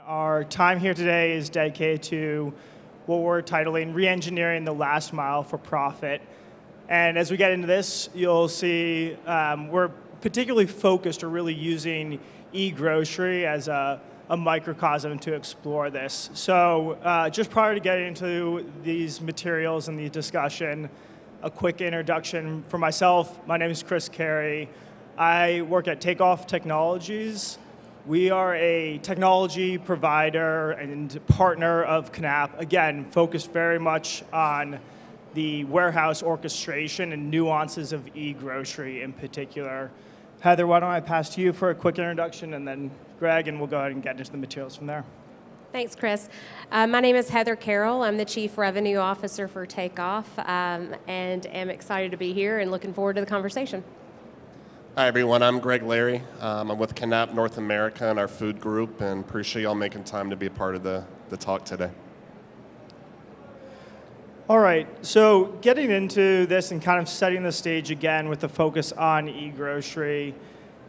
Our time here today is dedicated to what we're titling Re-Engineering the Last Mile for Profit. And as we get into this, you'll see we're particularly focused or really using e-grocery as a microcosm to explore this. So just prior to getting into these materials and the discussion, a quick introduction for myself. My name is Carey. I work at Takeoff Technologies. We are a technology provider and partner of KNAPP, again, focused very much on the warehouse orchestration and nuances of e-grocery in particular. Heather, why don't I pass to you for a quick introduction, and then Greg, and we'll go ahead and get into the materials from there. Thanks, Chris. My name is Heather Carroll. I'm the Chief Revenue Officer for Takeoff, and am excited to be here and looking forward to the conversation. Hi, everyone. I'm Greg Larry. I'm with KNAPP North America and our food group, and appreciate y'all making time to be a part of the talk today. All right, so getting into this and kind of setting the stage again with the focus on e-grocery,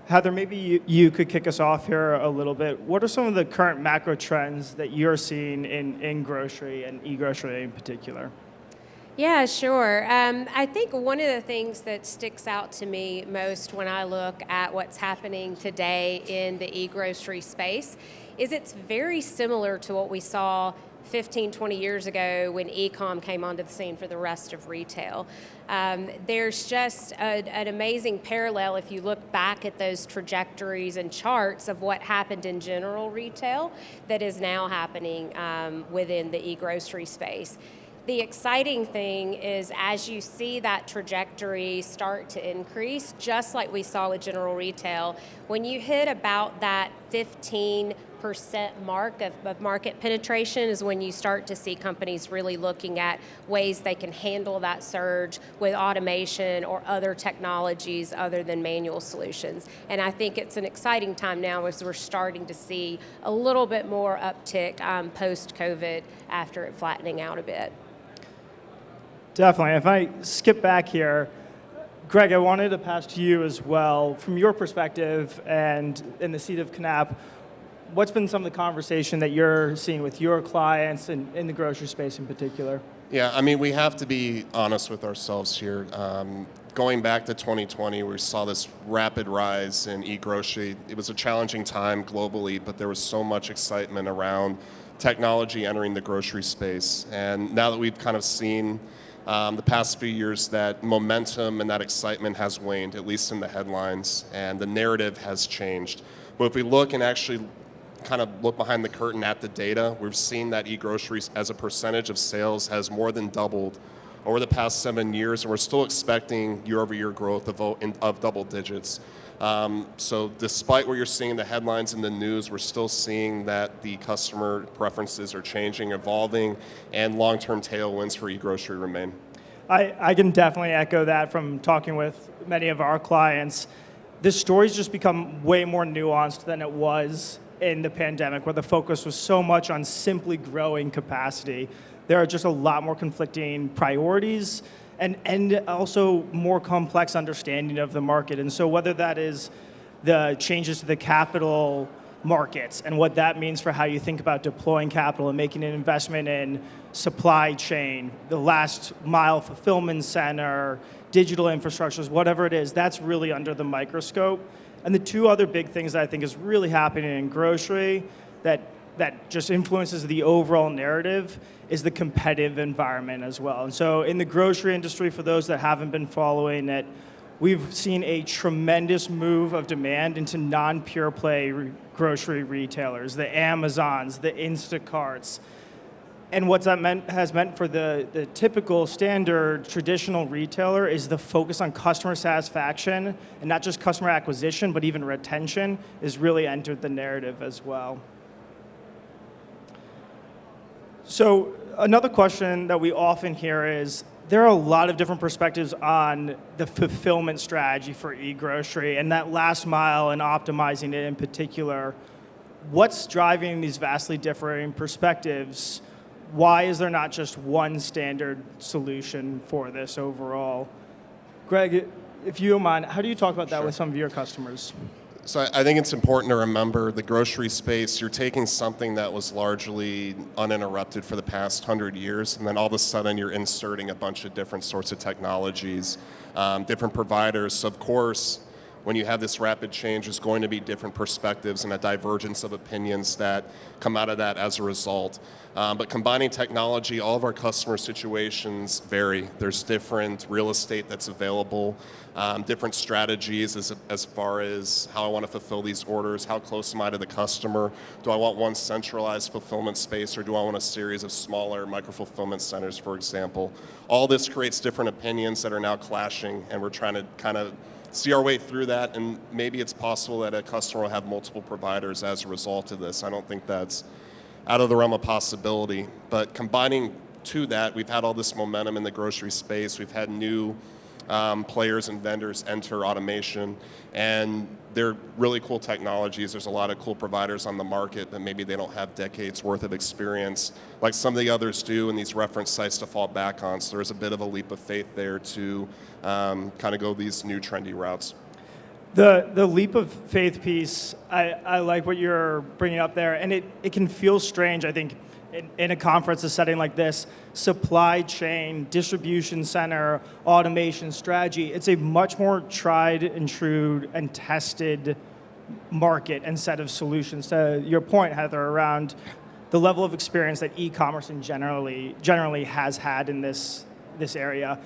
Heather, maybe you could kick us off here a little bit. What are some of the current macro trends that you're seeing in grocery and e-grocery in particular? Yeah, sure. I think one of the things that sticks out to me most when I look at what's happening today in the e-grocery space is it's very similar to what we saw 15, 20 years ago when e-com came onto the scene for the rest of retail. There's just an amazing parallel if you look back at those trajectories and charts of what happened in general retail that is now happening within the e-grocery space. The exciting thing is as you see that trajectory start to increase, just like we saw with general retail, when you hit about that 15% mark of market penetration is when you start to see companies really looking at ways they can handle that surge with automation or other technologies other than manual solutions. And I think it's an exciting time now as we're starting to see a little bit more uptick post-COVID after it flattening out a bit. Definitely. If I skip back here, Greg, I wanted to pass to you as well. From your perspective and in the seat of KNAPP, what's been some of the conversation that you're seeing with your clients and in the grocery space in particular? Yeah, I mean, we have to be honest with ourselves here. Going back to 2020, we saw this rapid rise in e-grocery. It was a challenging time globally, but there was so much excitement around technology entering the grocery space. And now that we've kind of seen the past few years, that momentum and that excitement has waned, at least in the headlines, and the narrative has changed. But if we look and actually kind of look behind the curtain at the data, we've seen that e-groceries as a percentage of sales has more than doubled over the past 7 years, and we're still expecting year-over-year growth of double digits. So despite what you're seeing in the headlines in the news, we're still seeing that the customer preferences are changing, evolving, and long-term tailwinds for e-grocery remain. I can definitely echo that from talking with many of our clients. This story's just become way more nuanced than it was in the pandemic, where the focus was so much on simply growing capacity. There are just a lot more conflicting priorities and also more complex understanding of the market. And so whether that is the changes to the capital markets and what that means for how you think about deploying capital and making an investment in supply chain, the last mile fulfillment center, digital infrastructures, whatever it is, that's really under the microscope. And the two other big things that I think is really happening in grocery that just influences the overall narrative is the competitive environment as well. And so in the grocery industry, for those that haven't been following it, we've seen a tremendous move of demand into non-pure play grocery retailers, the Amazons, the Instacarts. And what that has meant for the typical standard traditional retailer is the focus on customer satisfaction, and not just customer acquisition, but even retention is really entered the narrative as well. So another question that we often hear is, there are a lot of different perspectives on the fulfillment strategy for e-grocery and that last mile and optimizing it in particular. What's driving these vastly differing perspectives? Why is there not just one standard solution for this overall? Greg, if you don't mind, how do you talk about that with some of your customers? So I think it's important to remember the grocery space, you're taking something that was largely uninterrupted for the past 100 years, and then all of a sudden you're inserting a bunch of different sorts of technologies, different providers. So of course, when you have this rapid change, there's going to be different perspectives and a divergence of opinions that come out of that as a result. But combining technology, all of our customer situations vary. There's different real estate that's available, different strategies as far as how I want to fulfill these orders, how close am I to the customer, do I want one centralized fulfillment space or do I want a series of smaller micro-fulfillment centers, for example. All this creates different opinions that are now clashing, and we're trying to kind of see our way through that, and maybe it's possible that a customer will have multiple providers as a result of this. I don't think that's out of the realm of possibility, but combining to that, we've had all this momentum in the grocery space. We've had new players and vendors enter automation, and they're really cool technologies. There's a lot of cool providers on the market that maybe they don't have decades worth of experience like some of the others do, and these reference sites to fall back on. So there's a bit of a leap of faith there to kind of go these new trendy routes. The leap of faith piece, I like what you're bringing up there, and it can feel strange, I think, in a conference, a setting like this. Supply chain, distribution center, automation strategy, it's a much more tried and true and tested market and set of solutions. To your point, Heather, around the level of experience that e-commerce in generally has had in this area.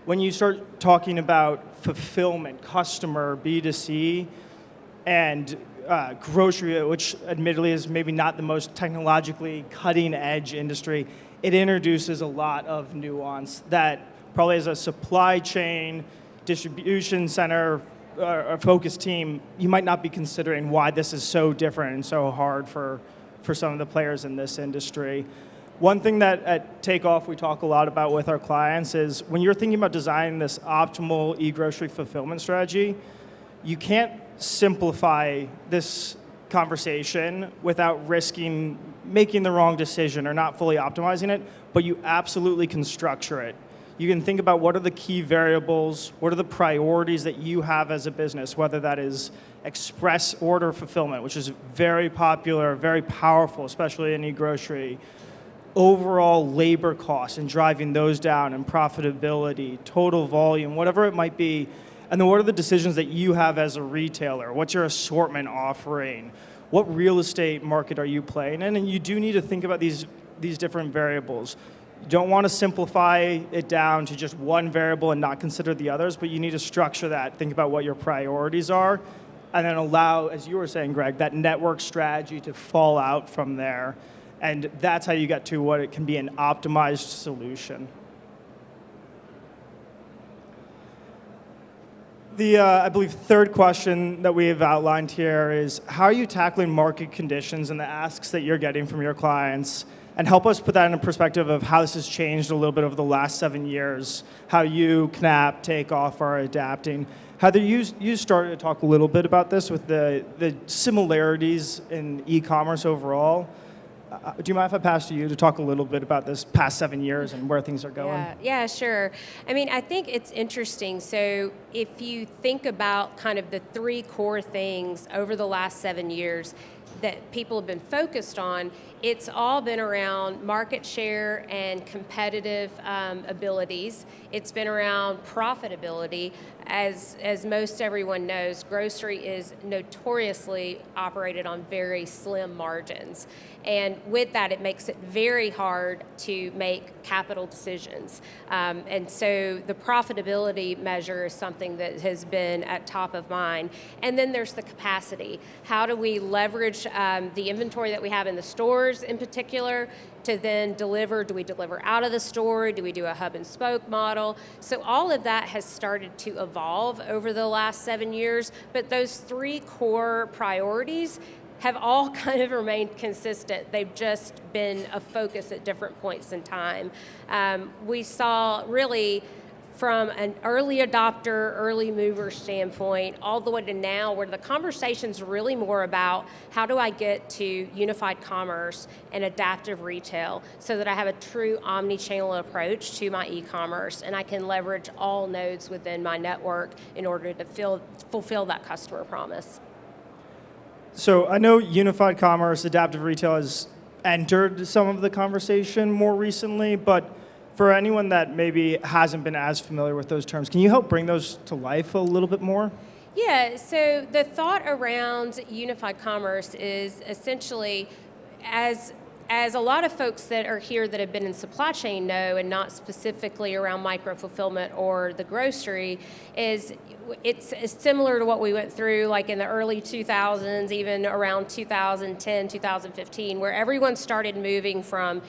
When you start talking about fulfillment, customer, B2C, and grocery, which admittedly is maybe not the most technologically cutting edge industry, it introduces a lot of nuance that probably as a supply chain, distribution center, a focus team, you might not be considering why this is so different and so hard for some of the players in this industry. One thing that at Takeoff we talk a lot about with our clients is when you're thinking about designing this optimal e-grocery fulfillment strategy, you can't simplify this conversation without risking making the wrong decision or not fully optimizing it, but you absolutely can structure it. You can think about what are the key variables, what are the priorities that you have as a business, whether that is express order fulfillment, which is very popular, very powerful, especially in e-grocery, overall labor costs and driving those down, and profitability, total volume, whatever it might be. And then what are the decisions that you have as a retailer? What's your assortment offering? What real estate market are you playing in? And you do need to think about these different variables. You don't want to simplify it down to just one variable and not consider the others, but you need to structure that, think about what your priorities are, and then allow, as you were saying, Greg, that network strategy to fall out from there. And that's how you get to what it can be an optimized solution. The, I believe, third question that we have outlined here is, how are you tackling market conditions and the asks that you're getting from your clients? And help us put that in perspective of how this has changed a little bit over the last 7 years, how you, KNAPP, Takeoff are adapting. Heather, you started to talk a little bit about this with the similarities in e-commerce overall. Do you mind if I pass to you to talk a little bit about this past 7 years and where things are going? Yeah, sure. I mean, I think it's interesting. So if you think about kind of the three core things over the last 7 years that people have been focused on, it's all been around market share and competitive abilities. It's been around profitability. As most everyone knows, grocery is notoriously operated on very slim margins. And with that, it makes it very hard to make capital decisions. And so the profitability measure is something that has been at top of mind. And then there's the capacity. How do we leverage the inventory that we have in the stores in particular to then deliver? Do we deliver out of the store? Do we do a hub and spoke model? So all of that has started to evolve over the last 7 years, but those three core priorities have all kind of remained consistent. They've just been a focus at different points in time. We saw really from an early adopter, early mover standpoint, all the way to now, where the conversation's really more about how do I get to unified commerce and adaptive retail so that I have a true omni-channel approach to my e-commerce and I can leverage all nodes within my network in order to fulfill that customer promise. So I know unified commerce, adaptive retail has entered some of the conversation more recently, but for anyone that maybe hasn't been as familiar with those terms, can you help bring those to life a little bit more? Yeah, so the thought around unified commerce is essentially as a lot of folks that are here that have been in supply chain know, and not specifically around micro fulfillment or the grocery, is it's similar to what we went through like in the early 2000s, even around 2010, 2015, where everyone started moving from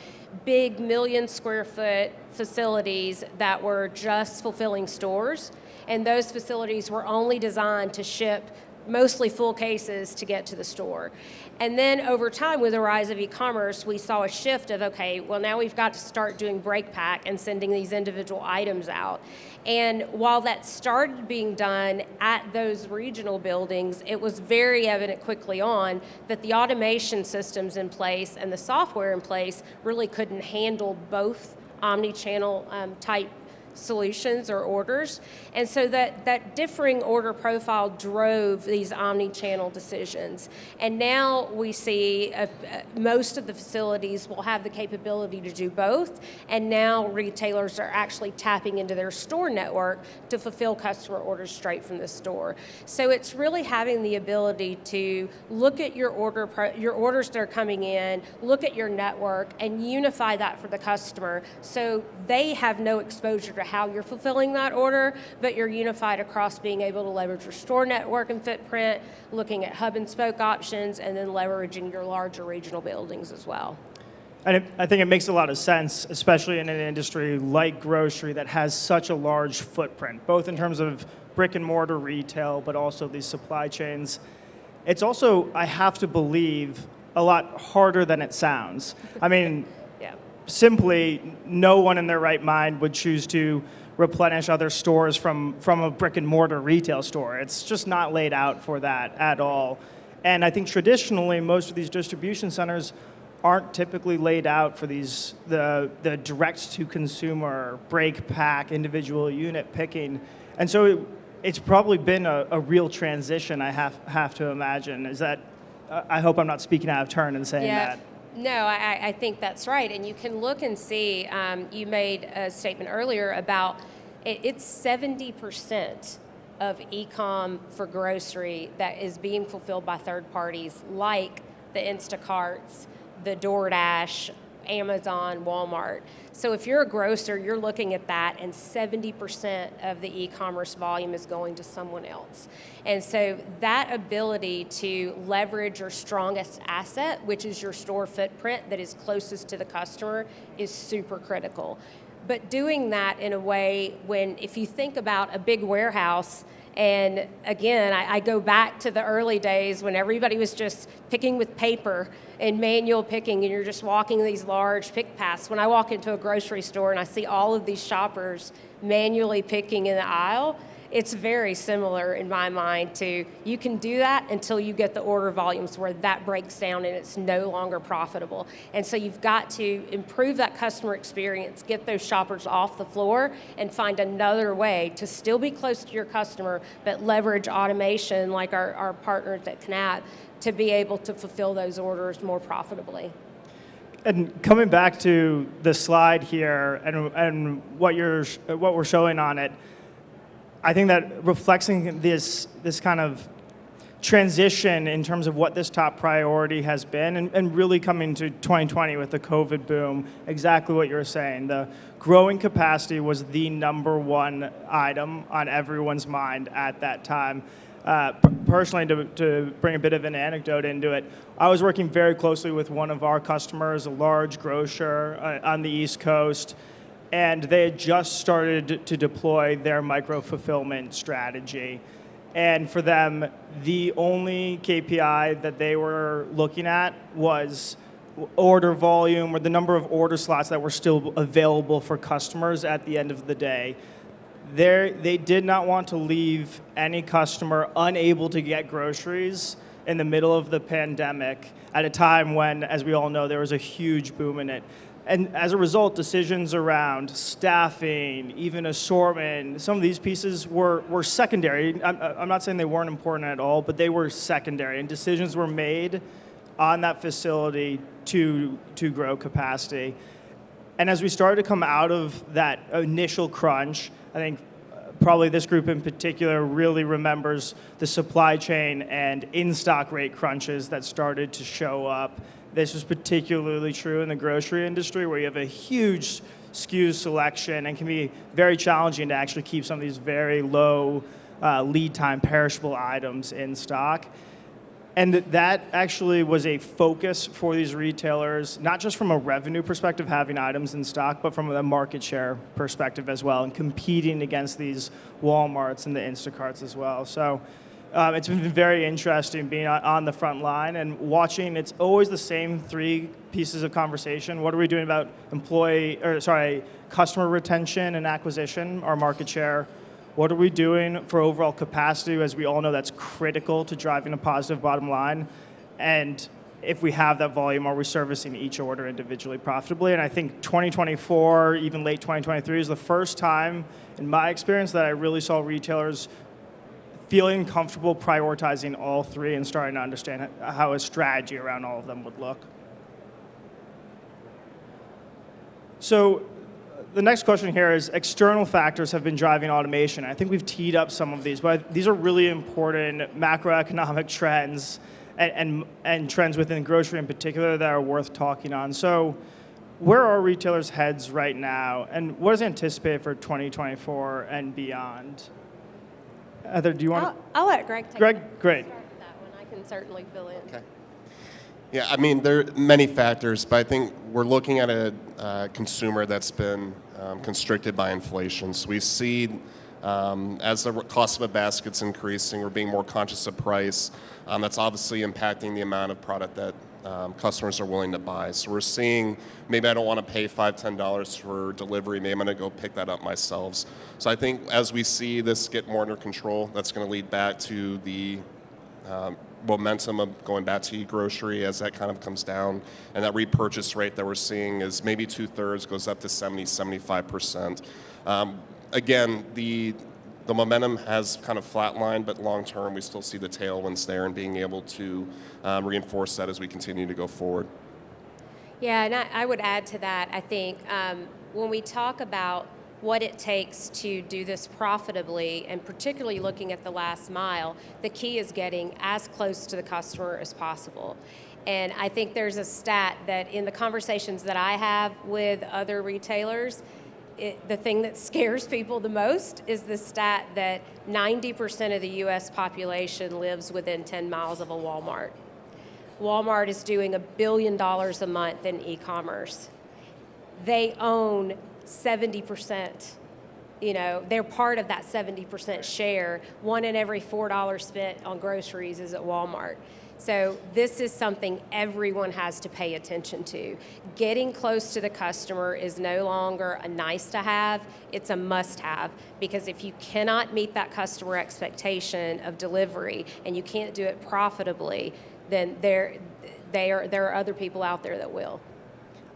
big million square foot facilities that were just fulfilling stores, and those facilities were only designed to ship mostly full cases to get to the store. And then over time, with the rise of e-commerce, we saw a shift of, okay, well now we've got to start doing break pack and sending these individual items out. And while that started being done at those regional buildings, it was very evident quickly on that the automation systems in place and the software in place really couldn't handle both omni-channel type solutions or orders. And so that differing order profile drove these omni-channel decisions. And now we see most of the facilities will have the capability to do both, and now retailers are actually tapping into their store network to fulfill customer orders straight from the store. So it's really having the ability to look at your orders that are coming in, look at your network, and unify that for the customer so they have no exposure to how you're fulfilling that order, but you're unified across being able to leverage your store network and footprint, looking at hub and spoke options, and then leveraging your larger regional buildings as well. And I think it makes a lot of sense, especially in an industry like grocery that has such a large footprint, both in terms of brick and mortar retail, but also these supply chains. It's also, I have to believe, a lot harder than it sounds. I mean, Yeah. simply, no one in their right mind would choose to replenish other stores from a brick and mortar retail store. It's just not laid out for that at all. And I think traditionally, most of these distribution centers aren't typically laid out for the direct to consumer break pack individual unit picking. And so it's probably been a real transition, I have to imagine. Is that, I hope I'm not speaking out of turn in saying that. No, I think that's right. And you can look and see, you made a statement earlier about it's 70% of e-com for grocery that is being fulfilled by third parties like the Instacarts, the DoorDash, Amazon, Walmart. So if you're a grocer, you're looking at that, and 70% of the e-commerce volume is going to someone else. And so that ability to leverage your strongest asset, which is your store footprint that is closest to the customer, is super critical. But doing that in a way if you think about a big warehouse, and again, I go back to the early days when everybody was just picking with paper and manual picking, and you're just walking these large pick paths. When I walk into a grocery store and I see all of these shoppers manually picking in the aisle, it's very similar in my mind to, you can do that until you get the order volumes where that breaks down and it's no longer profitable. And so you've got to improve that customer experience, get those shoppers off the floor, and find another way to still be close to your customer, but leverage automation like our partners at KNAPP to be able to fulfill those orders more profitably. And coming back to the slide here and what we're showing on it, I think that reflecting this kind of transition in terms of what this top priority has been, and really coming to 2020 with the COVID boom, exactly what you're saying. The growing capacity was the number one item on everyone's mind at that time. Personally, to bring a bit of an anecdote into it, I was working very closely with one of our customers, a large grocer on the East Coast, and they had just started to deploy their micro-fulfillment strategy. And for them, the only KPI that they were looking at was order volume, or the number of order slots that were still available for customers at the end of the day. They did not want to leave any customer unable to get groceries in the middle of the pandemic at a time when, as we all know, there was a huge boom in it. And as a result, decisions around staffing, even assortment, some of these pieces were secondary. I'm not saying they weren't important at all, but they were secondary. And decisions were made on that facility to grow capacity. And as we started to come out of that initial crunch, I think probably this group in particular really remembers the supply chain and in-stock rate crunches that started to show up. This was particularly true in the grocery industry, where you have a huge SKU selection and can be very challenging to actually keep some of these very low lead time perishable items in stock. And that actually was a focus for these retailers, not just from a revenue perspective, having items in stock, but from a market share perspective as well, and competing against these Walmarts and the Instacarts as well. So it's been very interesting being on the front line and watching. It's always the same three pieces of conversation. What are we doing about customer retention and acquisition, our market share? What are we doing for overall capacity? As we all know, that's critical to driving a positive bottom line. And if we have that volume, are we servicing each order individually profitably? And I think 2024, even late 2023, is the first time in my experience that I really saw retailers feeling comfortable prioritizing all three and starting to understand how a strategy around all of them would look. So the next question here is, external factors have been driving automation. I think we've teed up some of these, but these are really important macroeconomic trends and trends within grocery in particular that are worth talking on. So where are retailers' heads right now, and what is anticipated for 2024 and beyond? Heather, do you want to? I'll let Greg take Greg, great. start with that one. I can certainly fill in. Okay. Yeah, I mean, there are many factors, but I think we're looking at a consumer that's been constricted by inflation. So we see as the cost of a basket's increasing, we're being more conscious of price. That's obviously impacting the amount of product that customers are willing to buy. So we're seeing, maybe I don't want to pay $5, $10 for delivery, maybe I'm going to go pick that up myself. So I think as we see this get more under control, that's going to lead back to the momentum of going back to e-grocery as that kind of comes down, and that repurchase rate that we're seeing is maybe 2/3 goes up to 70-75%. Again, the momentum has kind of flatlined, but long term we still see the tailwinds there and being able to reinforce that as we continue to go forward. Yeah, and I would add to that, I think when we talk about what it takes to do this profitably, and particularly looking at the last mile, the key is getting as close to the customer as possible. And I think there's a stat that in the conversations that I have with other retailers, the thing that scares people the most is the stat that 90% of the U.S. population lives within 10 miles of a Walmart. Walmart is doing $1 billion a month in e-commerce. They own 70%, they're part of that 70% share. 1 in every $4 spent on groceries is at Walmart. So this is something everyone has to pay attention to. Getting close to the customer is no longer a nice to have, it's a must have, because if you cannot meet that customer expectation of delivery and you can't do it profitably, then there are other people out there that will.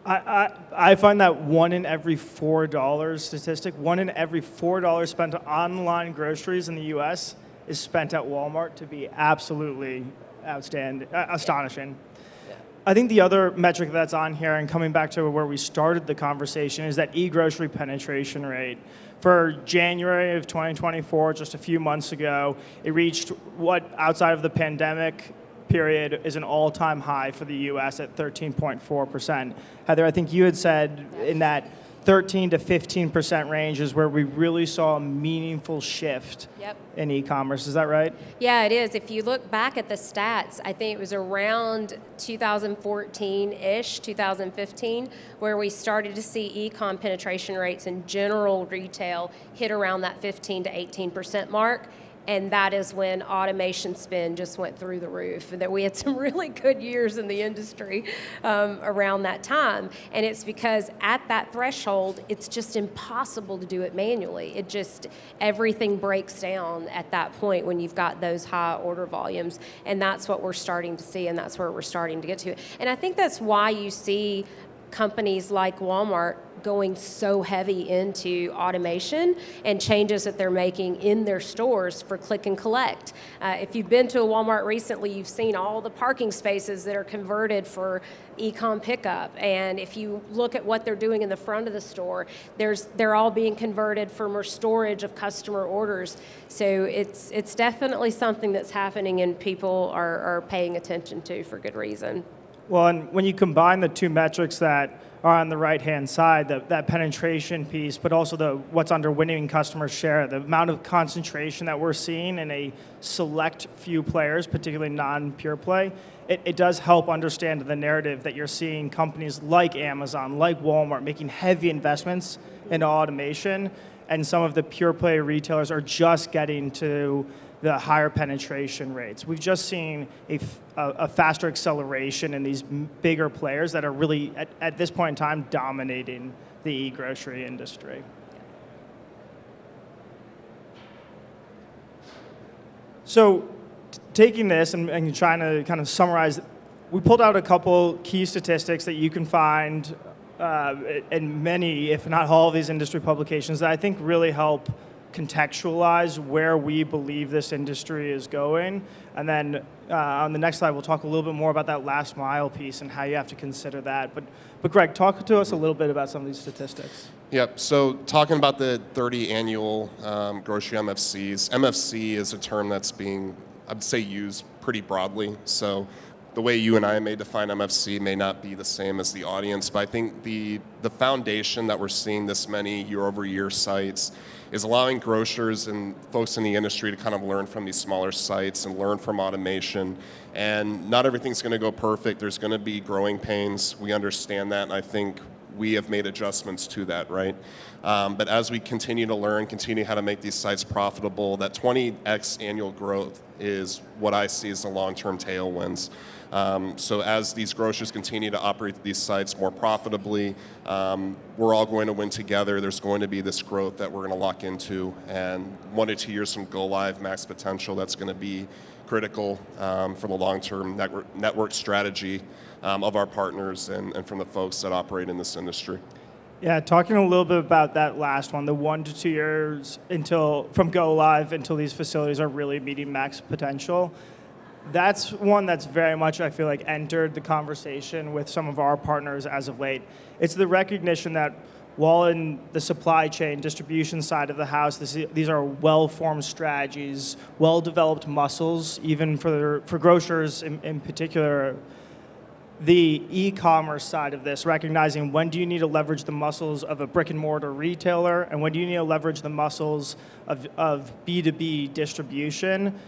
I find that 1 in every $4 statistic, 1 in every $4 spent on online groceries in the U.S. is spent at Walmart to be absolutely astonishing. Yeah. I think the other metric that's on here, and coming back to where we started the conversation, is that e-grocery penetration rate. For January of 2024, just a few months ago, it reached what outside of the pandemic period is an all-time high for the U.S. at 13.4%. Heather, I think you had said in that 13 to 15% range is where we really saw a meaningful shift in e-commerce. Is that right? Yeah, it is. If you look back at the stats, I think it was around 2014-ish, 2015, where we started to see e-com penetration rates in general retail hit around that 15 to 18% mark. And that is when automation spend just went through the roof. And that we had some really good years in the industry around that time. And it's because at that threshold, it's just impossible to do it manually. Everything breaks down at that point when you've got those high order volumes. And that's what we're starting to see, and that's where we're starting to get to. And I think that's why you see companies like Walmart going so heavy into automation and changes that they're making in their stores for click and collect. If you've been to a Walmart recently, you've seen all the parking spaces that are converted for e-com pickup. And if you look at what they're doing in the front of the store, they're all being converted for more storage of customer orders. So it's definitely something that's happening and people are paying attention to for good reason. Well, and when you combine the two metrics that are on the right-hand side, that penetration piece, but also what's under winning customer share, the amount of concentration that we're seeing in a select few players, particularly non-pure play, it does help understand the narrative that you're seeing companies like Amazon, like Walmart, making heavy investments in automation, and some of the pure play retailers are just getting to the higher penetration rates. We've just seen a faster acceleration in these bigger players that are really, at this point in time, dominating the e-grocery industry. So taking this and trying to kind of summarize, we pulled out a couple key statistics that you can find in many, if not all of these industry publications that I think really help contextualize where we believe this industry is going. And then on the next slide, we'll talk a little bit more about that last mile piece and how you have to consider that. But Greg, talk to us a little bit about some of these statistics. Yep, so talking about the 30 annual grocery MFCs, MFC is a term that's being, I'd say, used pretty broadly. So the way you and I may define MFC may not be the same as the audience, but I think the foundation that we're seeing this many year-over-year sites is allowing grocers and folks in the industry to kind of learn from these smaller sites and learn from automation. And not everything's going to go perfect. There's going to be growing pains. We understand that, and I think we have made adjustments to that, right? But as we continue to learn, continue how to make these sites profitable, that 20x annual growth is what I see as the long-term tailwinds. So as these grocers continue to operate these sites more profitably, we're all going to win together. There's going to be this growth that we're going to lock into, and 1 to 2 years from go live max potential, that's going to be critical for the long-term network strategy of our partners and from the folks that operate in this industry. Yeah, talking a little bit about that last one, the 1 to 2 years from go live until these facilities are really meeting max potential. That's one that's very much, I feel like, entered the conversation with some of our partners as of late. It's the recognition that while in the supply chain distribution side of the house, these are well-formed strategies, well-developed muscles, even for grocers in particular. The e-commerce side of this, recognizing when do you need to leverage the muscles of a brick and mortar retailer and when do you need to leverage the muscles of B2B distribution,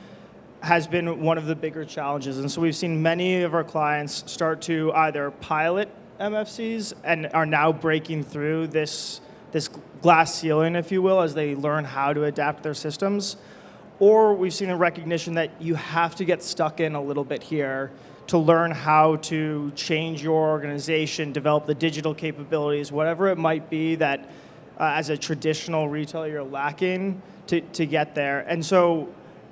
has been one of the bigger challenges. And so we've seen many of our clients start to either pilot MFCs and are now breaking through this glass ceiling, if you will, as they learn how to adapt their systems. Or we've seen a recognition that you have to get stuck in a little bit here to learn how to change your organization, develop the digital capabilities, whatever it might be that as a traditional retailer you're lacking to get there. And so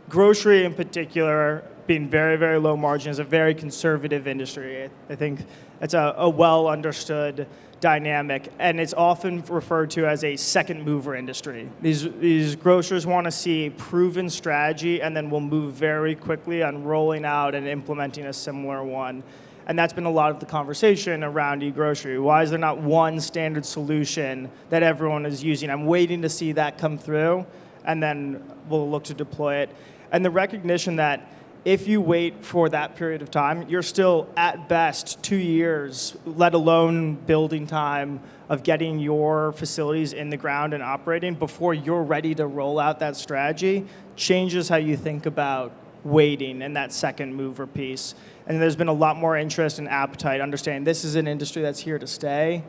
grocery in particular, being very, very low margin, is a very conservative industry. I think it's a well understood dynamic, and it's often referred to as a second mover industry. These grocers want to see a proven strategy and then will move very quickly on rolling out and implementing a similar one. And that's been a lot of the conversation around e-grocery. Why is there not one standard solution that everyone is using? I'm waiting to see that come through, and then we'll look to deploy it. And the recognition that if you wait for that period of time, you're still at best 2 years, let alone building time of getting your facilities in the ground and operating before you're ready to roll out that strategy, changes how you think about waiting and that second mover piece. And there's been a lot more interest and appetite, understanding this is an industry that's here to stay.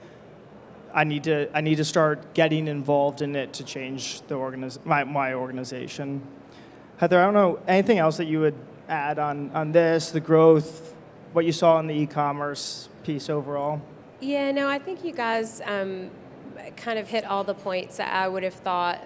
I need to start getting involved in it to change my organization. Heather, I don't know, anything else that you would add on this, the growth, what you saw in the e-commerce piece overall? Yeah, no, I think you guys kind of hit all the points that I would have thought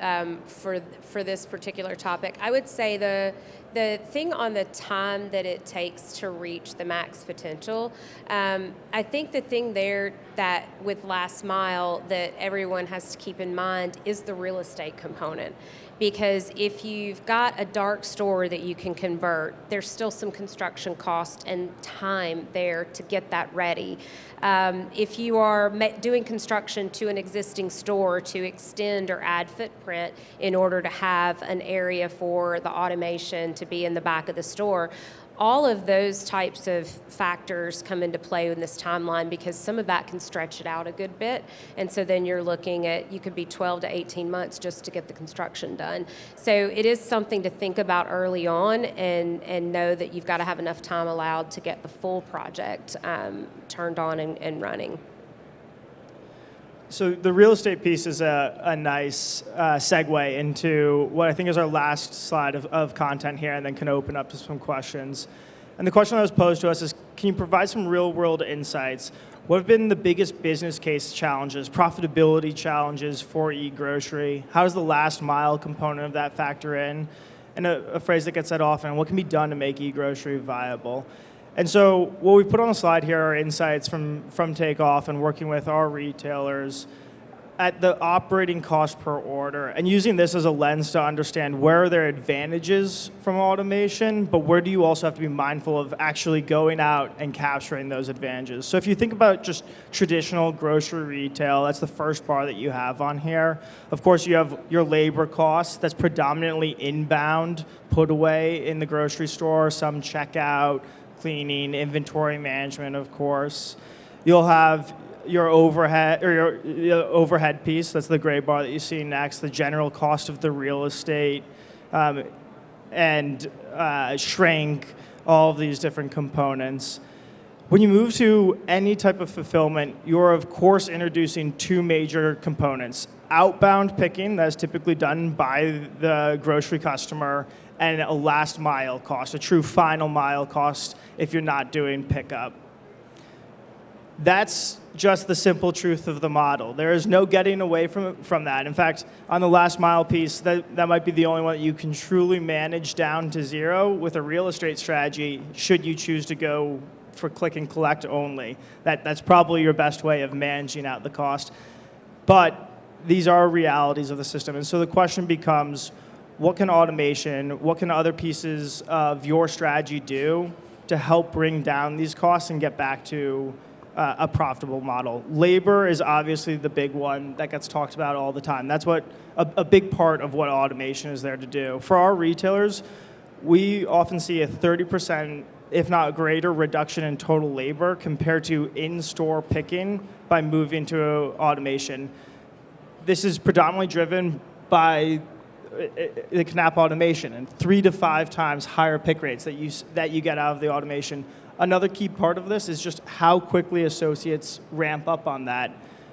for this particular topic. I would say the the thing on the time that it takes to reach the max potential, I think the thing there that with last mile that everyone has to keep in mind is the real estate component. Because if you've got a dark store that you can convert, there's still some construction cost and time there to get that ready. If you are doing construction to an existing store to extend or add footprint in order to have an area for the automation to be in the back of the store, all of those types of factors come into play in this timeline because some of that can stretch it out a good bit. And so then you're looking at, you could be 12 to 18 months just to get the construction done. So it is something to think about early on and know that you've got to have enough time allowed to get the full project turned on and running. So the real estate piece is a nice segue into what I think is our last slide of content here, and then can open up to some questions. And the question that was posed to us is, can you provide some real-world insights? What have been the biggest business case challenges, profitability challenges for e-grocery? How does the last mile component of that factor in? And a phrase that gets said often, what can be done to make e-grocery viable? And so what we put on the slide here are insights from Takeoff and working with our retailers at the operating cost per order, and using this as a lens to understand where are there advantages from automation, but where do you also have to be mindful of actually going out and capturing those advantages. So if you think about just traditional grocery retail, that's the first bar that you have on here. Of course, you have your labor costs. That's predominantly inbound, put away in the grocery store, some checkout, cleaning, inventory management, of course. You'll have your overhead, or your overhead piece, that's the gray bar that you see next, the general cost of the real estate, and shrink, all of these different components. When you move to any type of fulfillment, you're of course introducing two major components. Outbound picking, that's typically done by the grocery customer, and a last mile cost, a true final mile cost if you're not doing pickup. That's just the simple truth of the model. There is no getting away from that. In fact, on the last mile piece, that might be the only one that you can truly manage down to zero with a real estate strategy, should you choose to go for click and collect only. That's probably your best way of managing out the cost. But these are realities of the system. And so the question becomes, what can automation, what can other pieces of your strategy do to help bring down these costs and get back to a profitable model? Labor is obviously the big one that gets talked about all the time. That's what a big part of what automation is there to do. For our retailers, we often see a 30%, if not greater, reduction in total labor compared to in-store picking by moving to automation. This is predominantly driven by the KNAPP automation and 3 to 5 times higher pick rates that you get out of the automation. Another key part of this is just how quickly associates ramp up on that.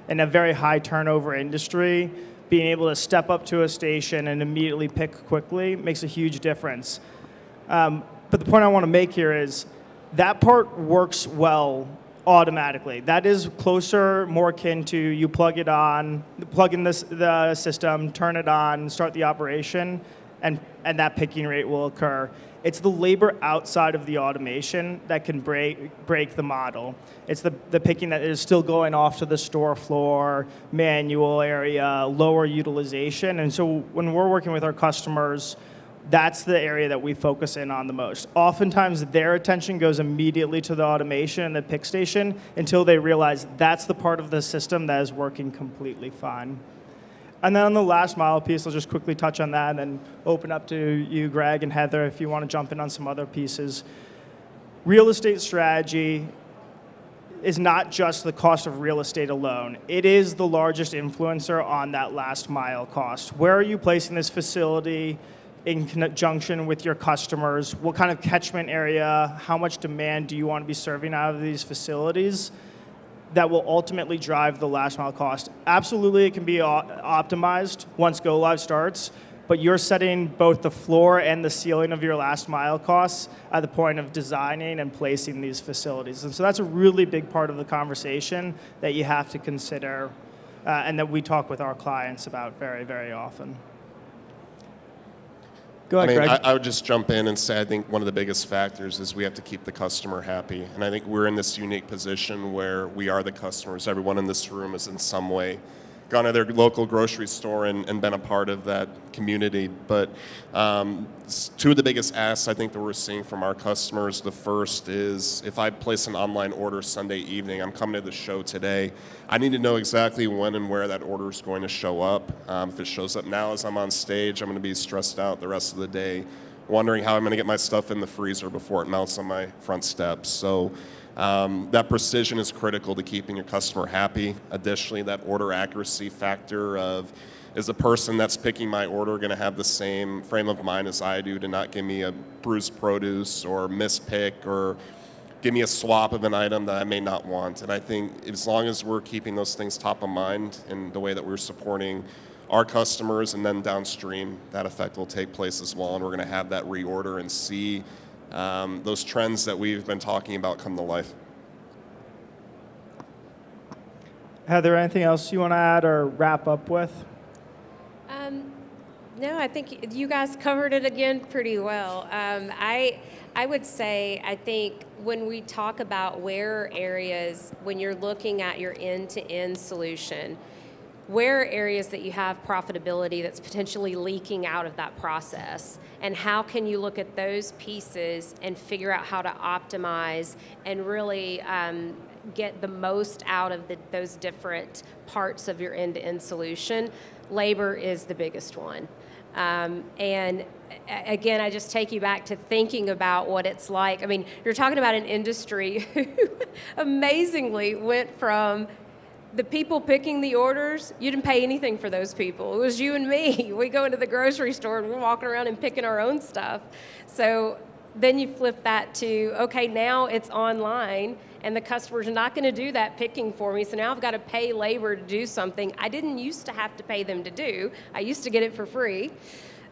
In a very high turnover industry, being able to step up to a station and immediately pick quickly makes a huge difference. But the point I want to make here is that part works well automatically. That is closer, more akin to you plug in the system, turn it on, start the operation, and that picking rate will occur. It's the labor outside of the automation that can break the model. It's the picking that is still going off to the store floor, manual area, lower utilization. And so when we're working with our customers, that's the area that we focus in on the most. Oftentimes, their attention goes immediately to the automation and the pick station until they realize that's the part of the system that is working completely fine. And then on the last mile piece, I'll just quickly touch on that and then open up to you, Greg and Heather, if you want to jump in on some other pieces. Real estate strategy is not just the cost of real estate alone. It is the largest influencer on that last mile cost. Where are you placing this facility in conjunction with your customers? What kind of catchment area, how much demand do you want to be serving out of these facilities? That will ultimately drive the last mile cost. Absolutely, it can be optimized once go live starts, but you're setting both the floor and the ceiling of your last mile costs at the point of designing and placing these facilities. And so that's a really big part of the conversation that you have to consider and that we talk with our clients about very, very often. Go ahead, Greg. I would just jump in and say I think one of the biggest factors is we have to keep the customer happy. And I think we're in this unique position where we are the customers. Everyone in this room is in some way gone to their local grocery store and been a part of that community. But two of the biggest asks I think that we're seeing from our customers, the first is if I place an online order Sunday evening, I'm coming to the show today, I need to know exactly when and where that order is going to show up. If it shows up now as I'm on stage, I'm going to be stressed out the rest of the day, wondering how I'm going to get my stuff in the freezer before it melts on my front steps. So that precision is critical to keeping your customer happy. Additionally, that order accuracy factor of, is the person that's picking my order going to have the same frame of mind as I do to not give me a bruised produce or mispick or give me a swap of an item that I may not want. And I think as long as we're keeping those things top of mind in the way that we're supporting our customers and then downstream, that effect will take place as well. And we're going to have that reorder and see those trends that we've been talking about come to life. Heather, anything else you want to add or wrap up with? No, I think you guys covered it again pretty well. I would say, I think when we talk about where areas, when you're looking at your end-to-end solution, where are areas that you have profitability that's potentially leaking out of that process? And how can you look at those pieces and figure out how to optimize and really get the most out of those different parts of your end-to-end solution? Labor is the biggest one. And again, I just take you back to thinking about what it's like. I mean, you're talking about an industry who amazingly went from the people picking the orders, you didn't pay anything for those people. It was you and me. We go into the grocery store and we're walking around and picking our own stuff. So then you flip that to, okay, now it's online and the customer's not going to do that picking for me. So now I've got to pay labor to do something I didn't used to have to pay them to do. I used to get it for free.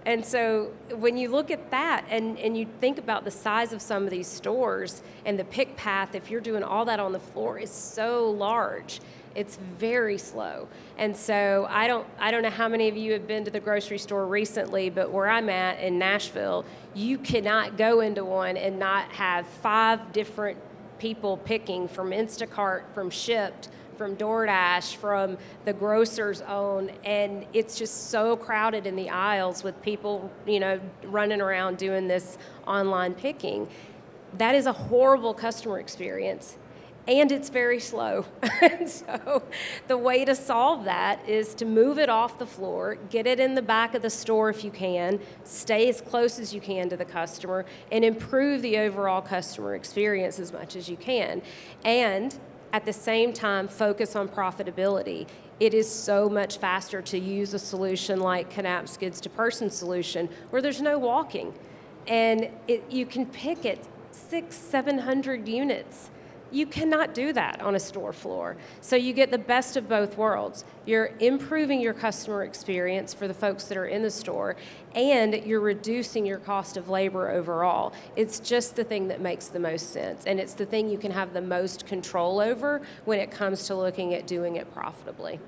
And so when you look at that and you think about the size of some of these stores and the pick path, if you're doing all that on the floor, is so large. It's very slow. And so I don't know how many of you have been to the grocery store recently, but where I'm at in Nashville, you cannot go into one and not have 5 different people picking from Instacart, from Shipt, from DoorDash, from the grocer's own, and it's just so crowded in the aisles with people, running around doing this online picking. That is a horrible customer experience. And it's very slow. And so the way to solve that is to move it off the floor, get it in the back of the store if you can, stay as close as you can to the customer, and improve the overall customer experience as much as you can. And at the same time, focus on profitability. It is so much faster to use a solution like KNAPP's goods-to-person solution where there's no walking. And you can pick it 600-700 units. You cannot do that on a store floor. So you get the best of both worlds. You're improving your customer experience for the folks that are in the store, and you're reducing your cost of labor overall. It's just the thing that makes the most sense, and it's the thing you can have the most control over when it comes to looking at doing it profitably.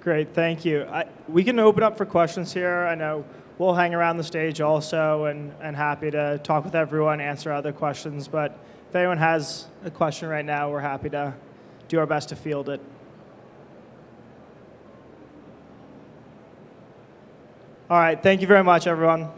Great, thank you. We can open up for questions here. I know we'll hang around the stage also and happy to talk with everyone, answer other questions. But if anyone has a question right now, we're happy to do our best to field it. All right, thank you very much, everyone.